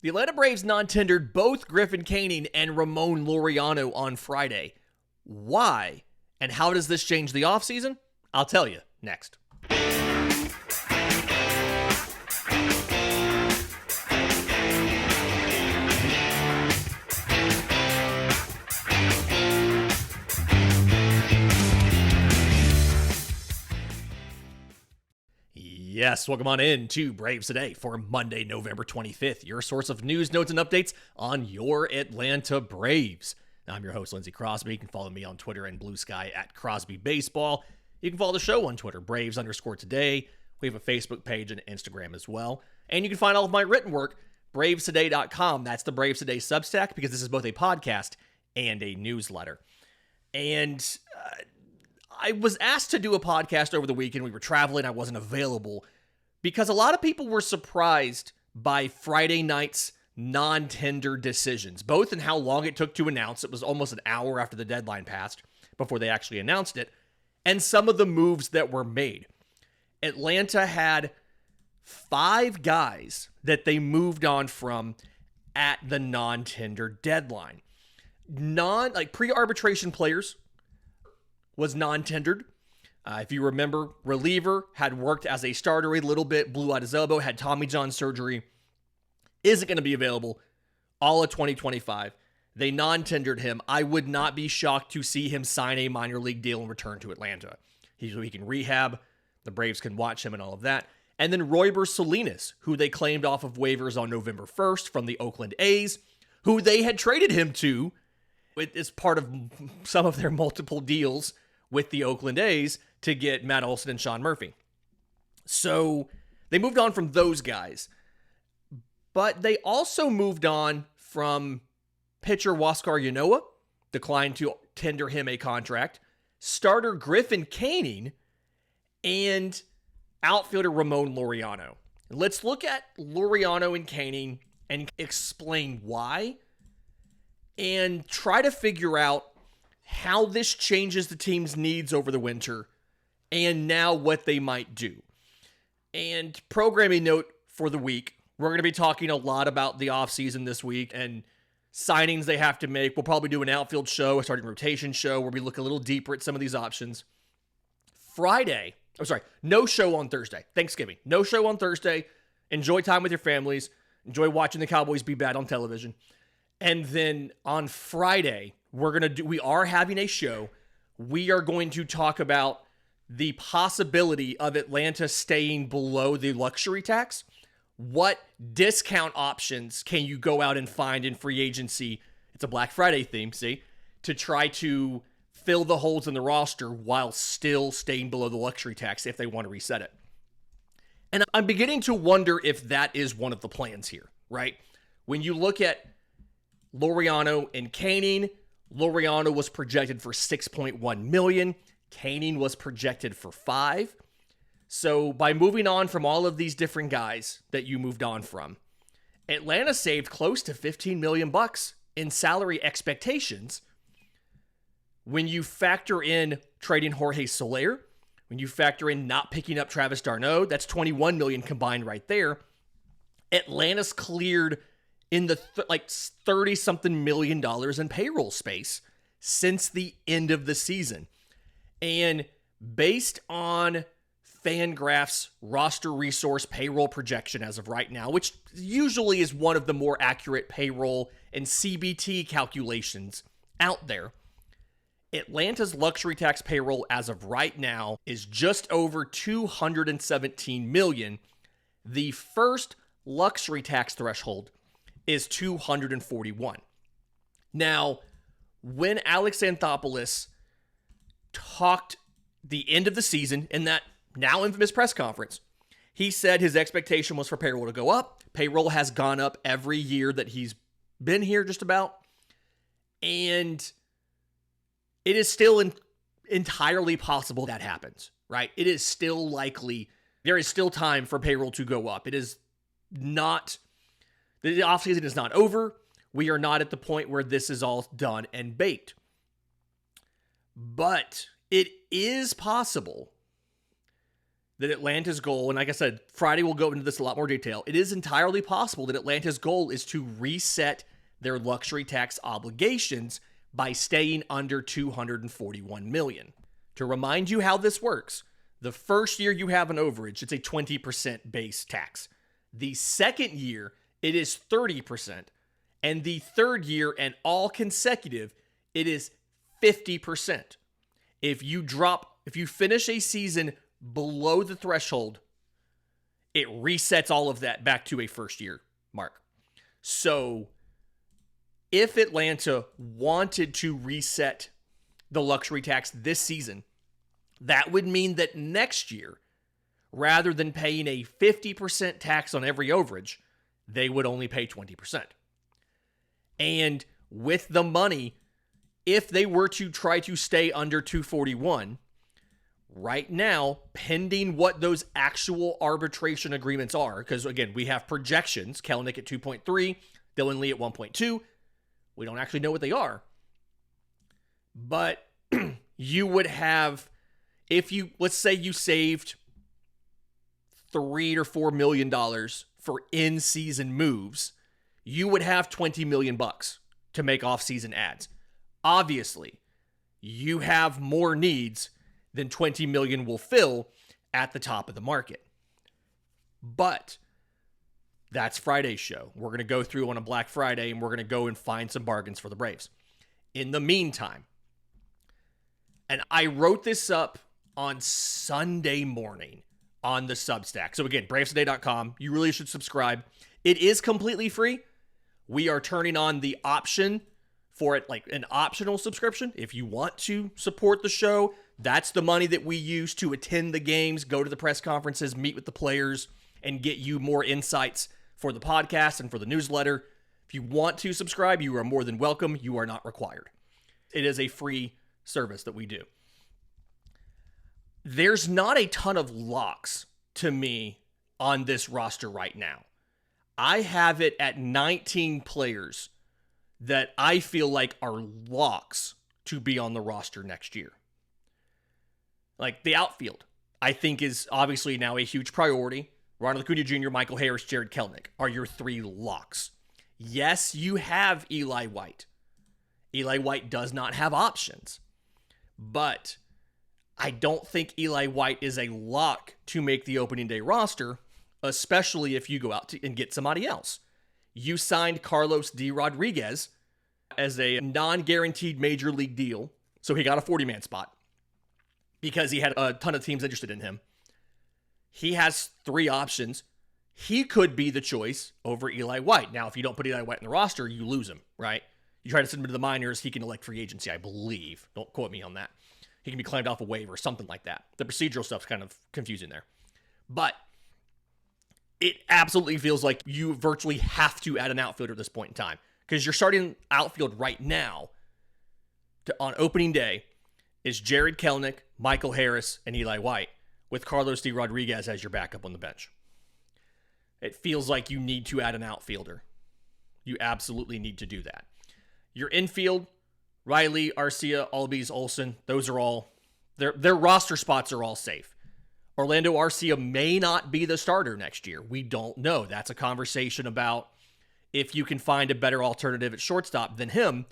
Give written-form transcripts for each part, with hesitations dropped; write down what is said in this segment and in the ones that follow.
The Atlanta Braves non-tendered both Griffin Canning and Ramón Laureano on Friday. Why? And how does this change the offseason? I'll tell you next. Yes, welcome on in to Braves Today for Monday, November 25th, your source of news, notes, and updates on your Atlanta Braves. I'm your host, Lindsay Crosby. You can follow me on Twitter and Blue Sky at Crosby Baseball. You can follow the show on Twitter, Braves_today. We have a Facebook page and Instagram as well. And you can find all of my written work, bravestoday.com. That's the Braves Today Substack, because this is both a podcast and a newsletter. And I was asked to do a podcast over the weekend. We were traveling. I wasn't available because a lot of people were surprised by Friday night's non-tender decisions, both in how long it took to announce. It was almost an hour after the deadline passed before they actually announced it, and some of the moves that were made. Atlanta had 5 guys that they moved on from at the non-tender deadline. Pre-arbitration players was non-tendered. If you remember, reliever had worked as a starter a little bit, blew out his elbow, had Tommy John surgery, isn't going to be available all of 2025. They non-tendered him. I would not be shocked to see him sign a minor league deal and return to Atlanta. He can rehab, the Braves can watch him and all of that. And then Royber Salinas, who they claimed off of waivers on November 1st from the Oakland A's, who they had traded him to as part of some of their multiple deals with the Oakland A's to get Matt Olson and Sean Murphy. So they moved on from those guys. But they also moved on from pitcher Huáscar Ynoa, declined to tender him a contract, starter Griffin Canning, and outfielder Ramón Laureano. Let's look at Laureano and Canning and explain why, and try to figure out how this changes the team's needs over the winter, and now what they might do. And programming note for the week, we're going to be talking a lot about the offseason this week and signings they have to make. We'll probably do an outfield show, a starting rotation show, where we look a little deeper at some of these options. No show on Thursday. Thanksgiving. No show on Thursday. Enjoy time with your families. Enjoy watching the Cowboys be bad on television. And then on Friday, we are having a show. We are going to talk about the possibility of Atlanta staying below the luxury tax. What discount options can you go out and find in free agency? It's a Black Friday theme, see? To try to fill the holes in the roster while still staying below the luxury tax if they want to reset it. And I'm beginning to wonder if that is one of the plans here, right? When you look at Laureano and Canning, Laureano was projected for $6.1 million. Canning was projected for $5 million. So by moving on from all of these different guys that you moved on from, Atlanta saved close to $15 million in salary expectations. When you factor in trading Jorge Soler, when you factor in not picking up Travis d'Arnaud, that's $21 million combined right there. Atlanta's cleared in the 30-something million dollars in payroll space since the end of the season. And based on FanGraphs roster resource payroll projection as of right now, which usually is one of the more accurate payroll and CBT calculations out there, Atlanta's luxury tax payroll as of right now is just over $217 million. The first luxury tax threshold is $241. Now, when Alex Anthopoulos talked the end of the season in that now infamous press conference, he said his expectation was for payroll to go up. Payroll has gone up every year that he's been here, just about. And it is still entirely possible that happens, right? It is still likely. There is still time for payroll to go up. It is not, the offseason is not over. We are not at the point where this is all done and baked. But it is possible that Atlanta's goal, and like I said, Friday we'll go into this in a lot more detail. It is entirely possible that Atlanta's goal is to reset their luxury tax obligations by staying under $241 million. To remind you how this works, the first year you have an overage, it's a 20% base tax. The second year, it is 30%. And the third year and all consecutive, it is 50%. If you finish a season below the threshold, it resets all of that back to a first year mark. So if Atlanta wanted to reset the luxury tax this season, that would mean that next year, rather than paying a 50% tax on every overage, they would only pay 20%. And with the money, if they were to try to stay under 241, right now, pending what those actual arbitration agreements are, because again, we have projections, Kelenic at 2.3, Dylan Lee at 1.2. We don't actually know what they are. But you would have, let's say you saved $3 or $4 million for in-season moves, you would have $20 million to make off-season ads. Obviously, you have more needs than $20 million will fill at the top of the market. But that's Friday's show. We're going to go through on a Black Friday and we're going to go and find some bargains for the Braves. In the meantime, and I wrote this up on Sunday morning on the Substack. So again, bravestoday.com. You really should subscribe. It is completely free. We are turning on the option for it, like an optional subscription. If you want to support the show, that's the money that we use to attend the games, go to the press conferences, meet with the players, and get you more insights for the podcast and for the newsletter. If you want to subscribe, you are more than welcome. You are not required. It is a free service that we do. There's not a ton of locks to me on this roster right now. I have it at 19 players that I feel like are locks to be on the roster next year. Like the outfield, I think is obviously now a huge priority. Ronald Acuna Jr., Michael Harris, Jared Kelenic are your three locks. Yes, you have Eli White. Eli White does not have options. But I don't think Eli White is a lock to make the opening day roster, especially if you go out and get somebody else. You signed Carlos D. Rodriguez as a non-guaranteed major league deal, so he got a 40-man spot because he had a ton of teams interested in him. He has three options. He could be the choice over Eli White. Now, if you don't put Eli White in the roster, you lose him, right? You try to send him to the minors, he can elect free agency, I believe. Don't quote me on that. He can be claimed off a waiver, something like that. The procedural stuff's kind of confusing there. But it absolutely feels like you virtually have to add an outfielder at this point in time because you're starting outfield right now on opening day is Jared Kelenic, Michael Harris, and Eli White with Carlos D. Rodriguez as your backup on the bench. It feels like you need to add an outfielder. You absolutely need to do that. Your infield, Riley, Arcia, Albies, Olsen, those are all, their roster spots are all safe. Orlando Arcia may not be the starter next year. We don't know. That's a conversation about if you can find a better alternative at shortstop than him.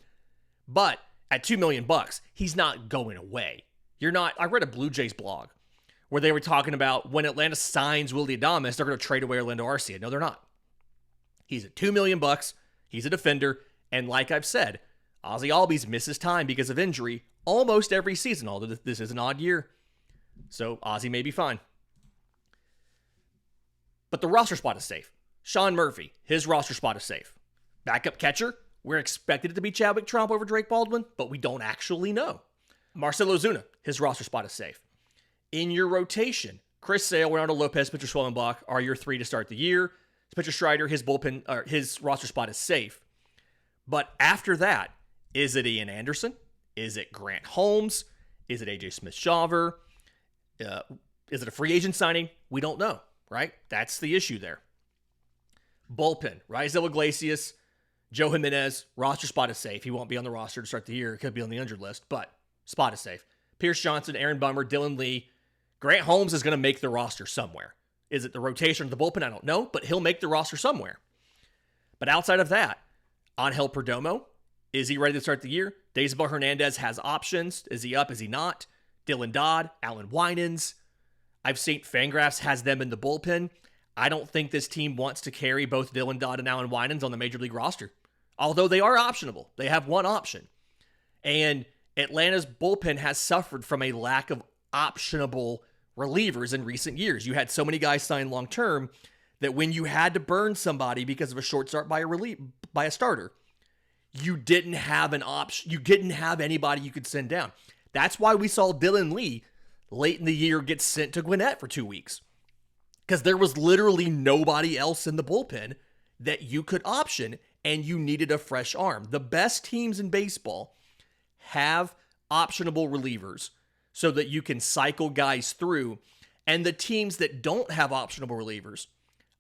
But at $2 million, he's not going away. I read a Blue Jays blog where they were talking about when Atlanta signs Willy Adames, they're going to trade away Orlando Arcia. No, they're not. He's at $2 million. He's a defender. And like I've said, Ozzie Albies misses time because of injury almost every season, although this is an odd year. So Ozzie may be fine. But the roster spot is safe. Sean Murphy, his roster spot is safe. Backup catcher, we're expected it to be Chadwick Tromp over Drake Baldwin, but we don't actually know. Marcell Ozuna, his roster spot is safe. In your rotation, Chris Sale, Ronaldo Lopez, Pitcher Swellenbach are your three to start the year. Pitcher Strider, his bullpen, or his roster spot is safe. But after that, is it Ian Anderson? Is it Grant Holmes? Is it AJ Smith-Shawver? Is it a free agent signing? We don't know, right? That's the issue there. Bullpen, Raisel Iglesias, Joe Jimenez, roster spot is safe. He won't be on the roster to start the year. It could be on the injured list, but spot is safe. Pierce Johnson, Aaron Bummer, Dylan Lee, Grant Holmes is going to make the roster somewhere. Is it the rotation or the bullpen? I don't know, but he'll make the roster somewhere. But outside of that, Angel Perdomo, is he ready to start the year? Deisabel Hernandez has options. Is he up? Is he not? Dylan Dodd, Alan Winans. I've seen Fangraphs has them in the bullpen. I don't think this team wants to carry both Dylan Dodd and Alan Winans on the Major League roster. Although they are optionable. They have one option. And Atlanta's bullpen has suffered from a lack of optionable relievers in recent years. You had so many guys sign long-term that when you had to burn somebody because of a short start by a starter, you didn't have an option. You didn't have anybody you could send down. That's why we saw Dylan Lee late in the year get sent to Gwinnett for 2 weeks. Because there was literally nobody else in the bullpen that you could option, and you needed a fresh arm. The best teams in baseball have optionable relievers so that you can cycle guys through. And the teams that don't have optionable relievers,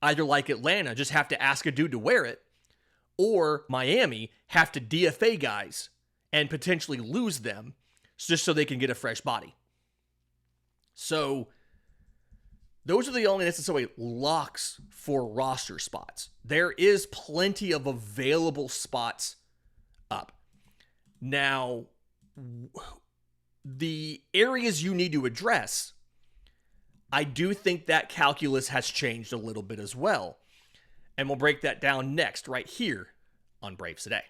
either like Atlanta, just have to ask a dude to wear it, or Miami have to DFA guys and potentially lose them just so they can get a fresh body. So those are the only necessary locks for roster spots. There is plenty of available spots up. Now, the areas you need to address, I do think that calculus has changed a little bit as well. And we'll break that down next, right here on Braves Today.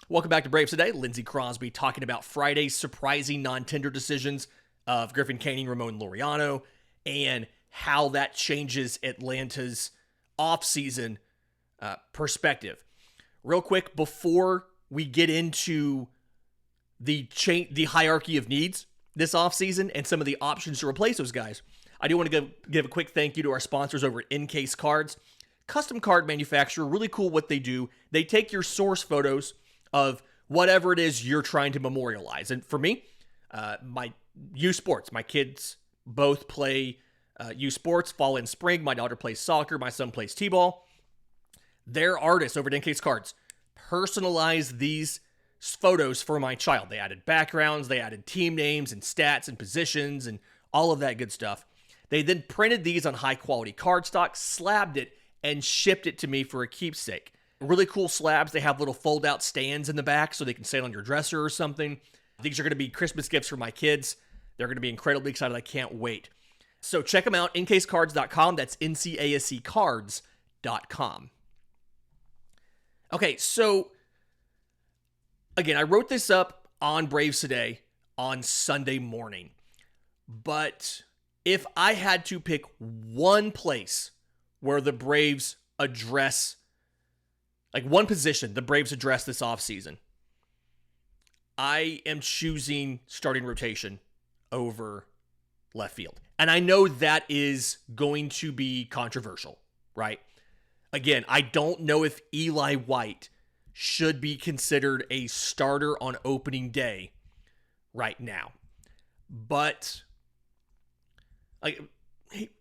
Welcome back to Braves Today. Lindsay Crosby talking about Friday's surprising non-tender decisions of Griffin, Ramón, Laureano, and how that changes Atlanta's offseason perspective. Real quick, before we get into the hierarchy of needs this offseason and some of the options to replace those guys, I do want to give a quick thank you to our sponsors over at Encase Cards. Custom card manufacturer, really cool what they do. They take your source photos of whatever it is you're trying to memorialize. And for me, my youth sports, my kids both play youth sports, fall and spring. My daughter plays soccer. My son plays t-ball. Their artists over at Encase Cards personalized these photos for my child. They added backgrounds, they added team names and stats and positions and all of that good stuff. They then printed these on high-quality cardstock, slabbed it, and shipped it to me for a keepsake. Really cool slabs. They have little fold-out stands in the back so they can sit on your dresser or something. These are going to be Christmas gifts for my kids. They're going to be incredibly excited. I can't wait. So check them out, ncasecards.com. That's ncascards.com. Okay, so again, I wrote this up on Braves Today on Sunday morning. But if I had to pick one place where the Braves address, like one position the Braves address this offseason, I am choosing starting rotation over left field. And I know that is going to be controversial, right? Again, I don't know if Eli White should be considered a starter on opening day right now. But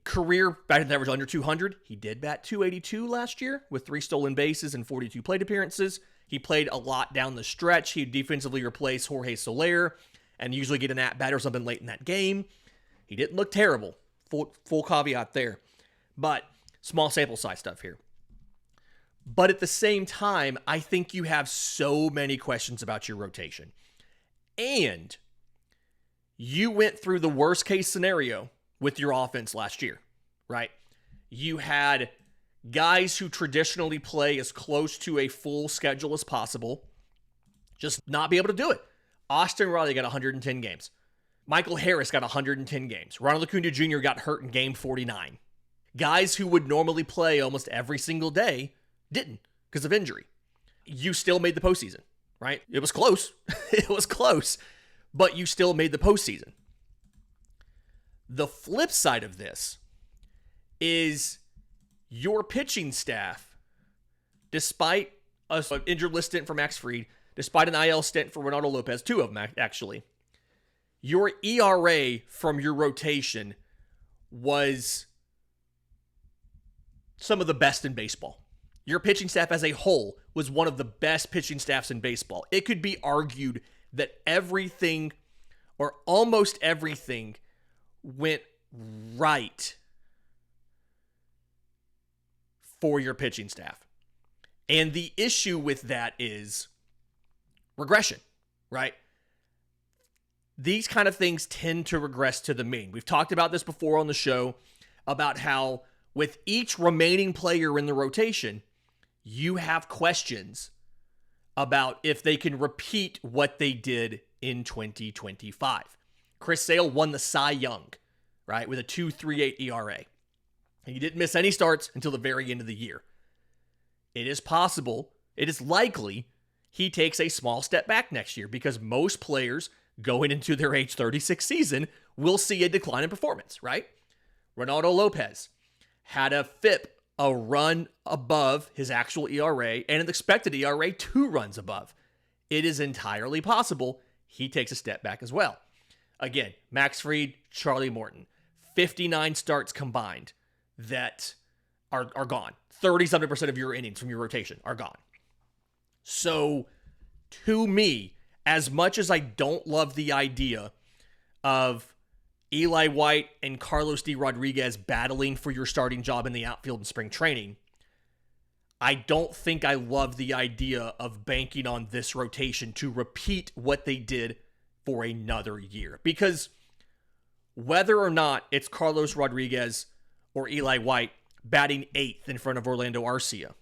career batting average under 200. He did bat 282 last year with 3 stolen bases and 42 plate appearances. He played a lot down the stretch. He defensively replaced Jorge Soler and usually get an at-bat or something late in that game. He didn't look terrible. Full caveat there. But small sample size stuff here. But at the same time, I think you have so many questions about your rotation. And you went through the worst case scenario with your offense last year, right? You had guys who traditionally play as close to a full schedule as possible just not be able to do it. Austin Riley got 110 games. Michael Harris got 110 games. Ronald Acuna Jr. got hurt in game 49. Guys who would normally play almost every single day didn't because of injury. You still made the postseason, right? It was close. It was close, but you still made the postseason. The flip side of this is your pitching staff, despite an injured list stint for Max Fried, despite an IL stint for Ronaldo Lopez, 2 of them actually, your ERA from your rotation was some of the best in baseball. Your pitching staff as a whole was one of the best pitching staffs in baseball. It could be argued that everything or almost everything went right for your pitching staff. And the issue with that is regression, right? These kind of things tend to regress to the mean. We've talked about this before on the show about how with each remaining player in the rotation, you have questions about if they can repeat what they did in 2025. Chris Sale won the Cy Young, right, with a 2.38 ERA. He didn't miss any starts until the very end of the year. It is possible, it is likely, he takes a small step back next year because most players going into their age 36 season will see a decline in performance, right? Ronaldo Lopez had a FIP, a run above his actual ERA, and an expected ERA 2 runs above. It is entirely possible he takes a step back as well. Again, Max Fried, Charlie Morton, 59 starts combined that are gone. 30-something% of your innings from your rotation are gone. So, to me, as much as I don't love the idea of Eli White and Carlos D. Rodriguez battling for your starting job in the outfield in spring training, I don't think I love the idea of banking on this rotation to repeat what they did for another year. Because whether or not it's Carlos Rodriguez or Eli White batting 8th in front of Orlando Arcia,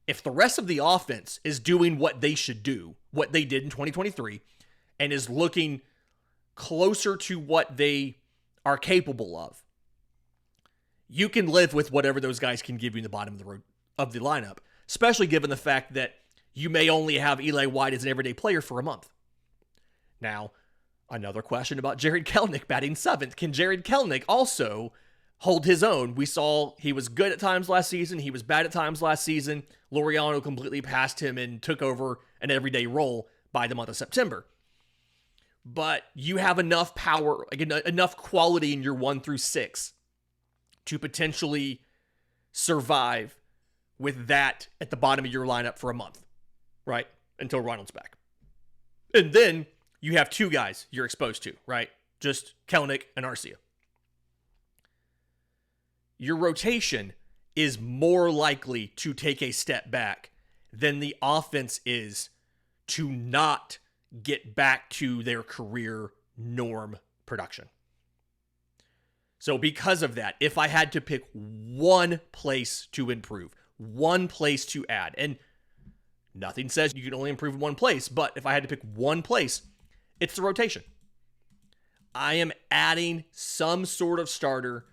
if the rest of the offense is doing what they should do, what they did in 2023, and is looking closer to what they are capable of, you can live with whatever those guys can give you in the bottom of the lineup, especially given the fact that you may only have Eli White as an everyday player for a month. Now, another question about Jared Kelenic batting 7th. Can Jared Kelenic also hold his own? We saw he was good at times last season. He was bad at times last season. Laureano completely passed him and took over an everyday role by the month of September. But you have enough power, enough quality in your 1 through 6 to potentially survive with that at the bottom of your lineup for a month, right? Until Ronald's back. And then you have 2 guys you're exposed to, right? Just Kelenic and Arcia. Your rotation is more likely to take a step back than the offense is to not get back to their career norm production. So because of that, if I had to pick one place to improve, one place to add, and nothing says you can only improve in one place, but if I had to pick one place, it's the rotation. I am adding some sort of starter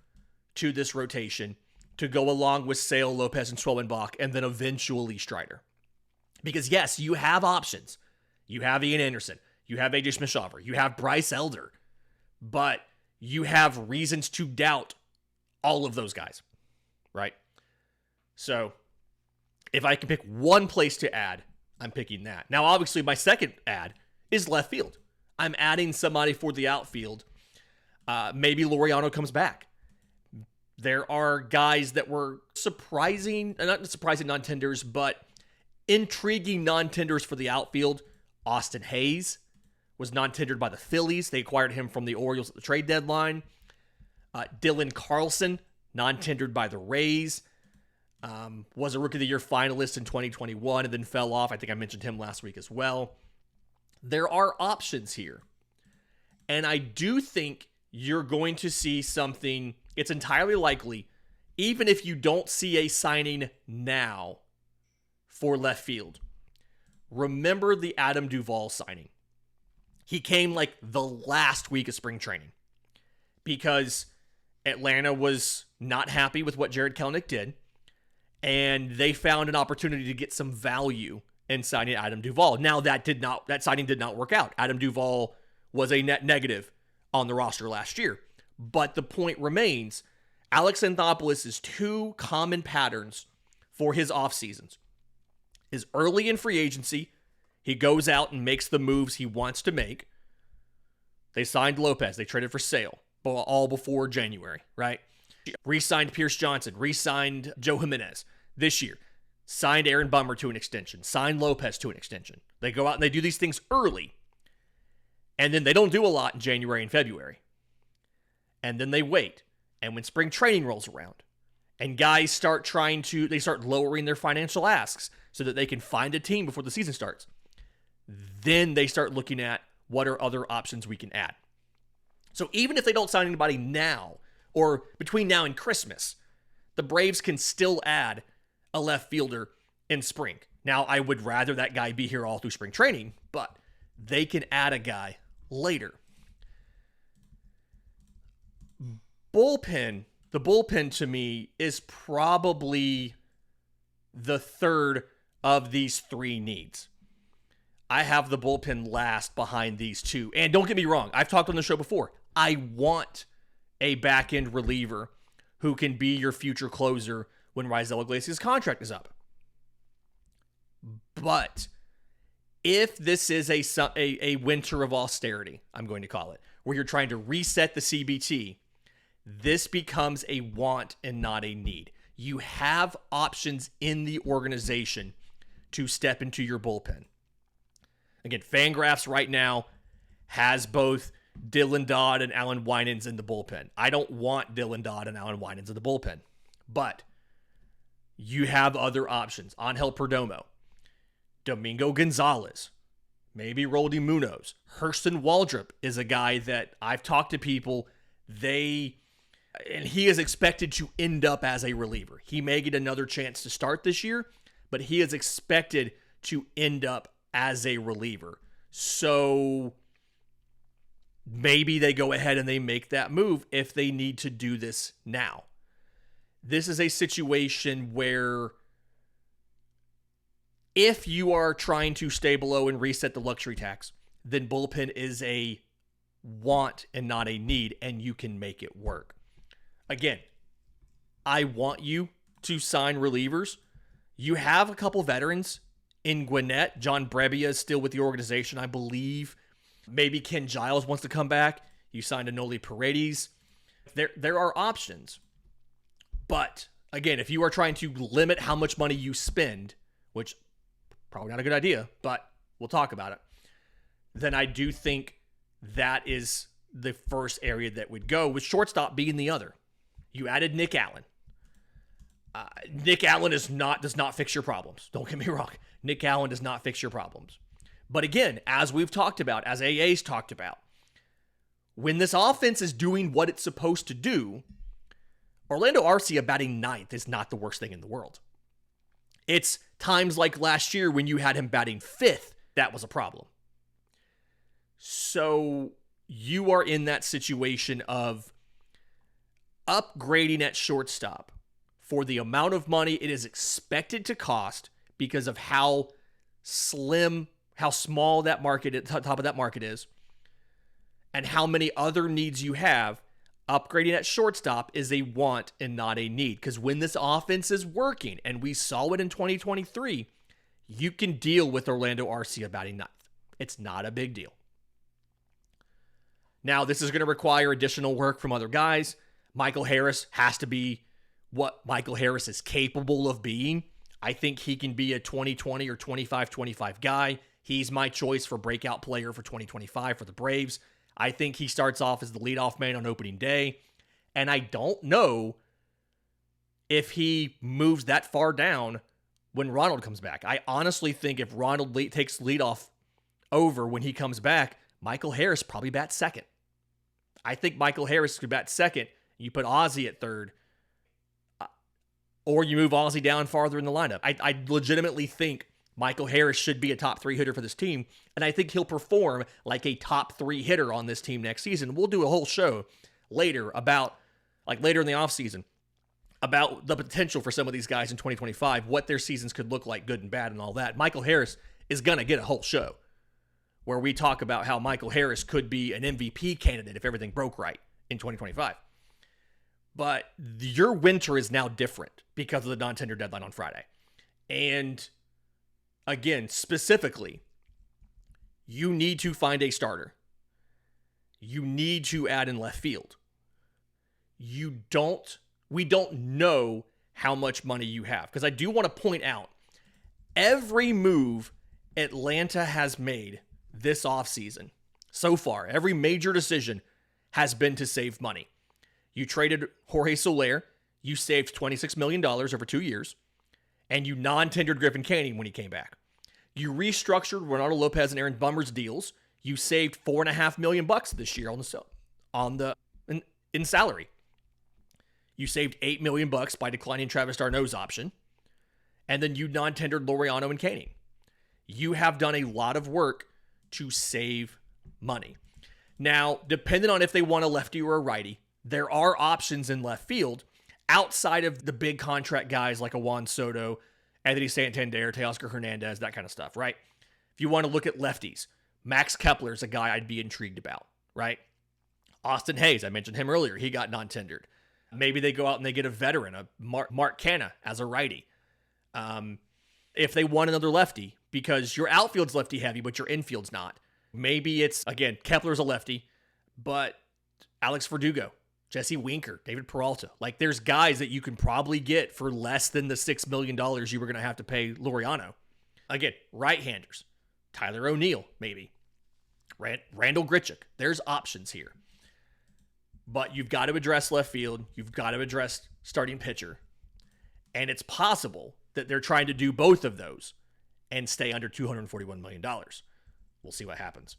to this rotation to go along with Sale, Lopez, and Swellenbach, and then eventually Strider. Because yes, you have options. You have Ian Anderson. You have AJ Smith-Shawver. You have Bryce Elder. But you have reasons to doubt all of those guys, right? So if I can pick one place to add, I'm picking that. Now, obviously, my second add is left field. I'm adding somebody for the outfield. Maybe Laureano comes back. There are guys that were not surprising non-tenders, but intriguing non-tenders for the outfield. Austin Hayes was non-tendered by the Phillies. They acquired him from the Orioles at the trade deadline. Dylan Carlson, non-tendered by the Rays. Was a Rookie of the Year finalist in 2021 and then fell off. I think I mentioned him last week as well. There are options here. And I do think you're going to see something. It's entirely likely, even if you don't see a signing now for left field. Remember the Adam Duvall signing. He came like the last week of spring training because Atlanta was not happy with what Jared Kelenic did, and they found an opportunity to get some value in signing Adam Duvall. Now that signing did not work out. Adam Duvall was a net negative on the roster last year. But the point remains, Alex Anthopoulos is 2 common patterns for his off seasons. Is early in free agency, he goes out and makes the moves he wants to make. They signed Lopez. They traded for Sale, all before January, right? Re-signed Pierce Johnson. Re-signed Joe Jimenez this year. Signed Aaron Bummer to an extension. Signed Lopez to an extension. They go out and they do these things early. And then they don't do a lot in January and February. And then they wait. And when spring training rolls around and guys start lowering their financial asks so that they can find a team before the season starts, then they start looking at what are other options we can add. So even if they don't sign anybody now or between now and Christmas, the Braves can still add a left fielder in spring. Now, I would rather that guy be here all through spring training, but they can add a guy later. The bullpen to me is probably the third of these three needs. I have the bullpen last behind these two. And don't get me wrong, I've talked on the show before. I want a back-end reliever who can be your future closer when Raisel Iglesias' contract is up. But if this is a winter of austerity, I'm going to call it, where you're trying to reset the CBT, this becomes a want and not a need. You have options in the organization to step into your bullpen. Again, Fangraphs right now has both Dylan Dodd and Alan Winans in the bullpen. I don't want Dylan Dodd and Alan Winans in the bullpen, but you have other options. Angel Perdomo, Domingo Gonzalez, maybe Roldy Munoz. Hurston Waldrop is a guy that I've talked to people, and he is expected to end up as a reliever. He may get another chance to start this year, but he is expected to end up as a reliever. So maybe they go ahead and they make that move if they need to do this now. This is a situation where if you are trying to stay below and reset the luxury tax, then bullpen is a want and not a need, and you can make it work. Again, I want you to sign relievers. You have a couple veterans in Gwinnett. John Brebbia is still with the organization, I believe. Maybe Ken Giles wants to come back. You signed Anoli Paredes. There are options. But, again, if you are trying to limit how much money you spend, which probably not a good idea, but we'll talk about it, then I do think that is the first area that would go, with shortstop being the other. You added Nick Allen. Nick Allen does not fix your problems. Don't get me wrong. Nick Allen does not fix your problems. But again, as we've talked about, as AA's talked about, when this offense is doing what it's supposed to do, Orlando Arcia batting ninth is not the worst thing in the world. It's times like last year when you had him batting fifth, that was a problem. So you are in that situation of upgrading at shortstop for the amount of money it is expected to cost because of how small that market, top of that market is, and how many other needs you have. Upgrading at shortstop is a want and not a need, because when this offense is working, and we saw it in 2023, you can deal with Orlando Arcia batting ninth. It's not a big deal. Now, this is going to require additional work from other guys. Michael Harris has to be what Michael Harris is capable of being. I think he can be a 20-20 or 25-25 guy. He's my choice for breakout player for 2025 for the Braves. I think he starts off as the leadoff man on opening day. And I don't know if he moves that far down when Ronald comes back. I honestly think if Ronald takes leadoff over when he comes back, Michael Harris probably bats second. I think Michael Harris could bat second. You put Ozzie at third. Or you move Ozzie down farther in the lineup. I legitimately think Michael Harris should be a top 3 hitter for this team, and I think he'll perform like a top 3 hitter on this team next season. We'll do a whole show later about, later in the offseason, about the potential for some of these guys in 2025, what their seasons could look like, good and bad and all that. Michael Harris is going to get a whole show where we talk about how Michael Harris could be an MVP candidate if everything broke right in 2025. But your winter is now different because of the non-tender deadline on Friday. And again, specifically, you need to find a starter. You need to add in left field. We don't know how much money you have. Because I do want to point out, every move Atlanta has made this offseason So far, every major decision has been to save money. You traded Jorge Soler, you saved $26 million over 2 years, and you non-tendered Griffin Canning when he came back. You restructured Ronaldo Lopez and Aaron Bummer's deals. You saved $4.5 million this year in salary. You saved $8 million by declining Travis d'Arnaud's option, and then you non-tendered Laureano and Canning. You have done a lot of work to save money. Now, depending on if they want a lefty or a righty, there are options in left field outside of the big contract guys like a Juan Soto, Anthony Santander, Teoscar Hernandez, that kind of stuff, right? If you want to look at lefties, Max Kepler is a guy I'd be intrigued about, right? Austin Hayes, I mentioned him earlier. He got non-tendered. Maybe they go out and they get a veteran, a Mark Canha as a righty. If they want another lefty, because your outfield's lefty heavy, but your infield's not. Maybe it's, again, Kepler's a lefty, but Alex Verdugo, Jesse Winker, David Peralta. Like, there's guys that you can probably get for less than the $6 million you were going to have to pay Laureano. Again, right-handers. Tyler O'Neill, maybe. Randall Grichuk. There's options here. But you've got to address left field. You've got to address starting pitcher. And it's possible that they're trying to do both of those and stay under $241 million. We'll see what happens.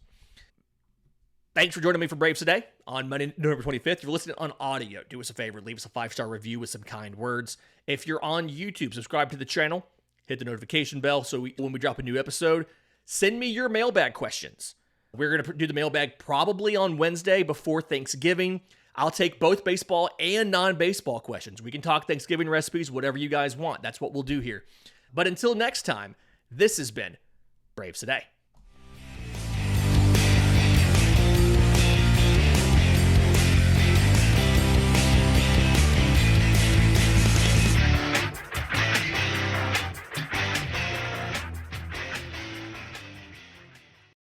Thanks for joining me for Braves Today on Monday, November 25th. If you're listening on audio, do us a favor. Leave us a 5-star review with some kind words. If you're on YouTube, subscribe to the channel. Hit the notification bell so when we drop a new episode, send me your mailbag questions. We're going to do the mailbag probably on Wednesday before Thanksgiving. I'll take both baseball and non-baseball questions. We can talk Thanksgiving recipes, whatever you guys want. That's what we'll do here. But until next time, this has been Braves Today.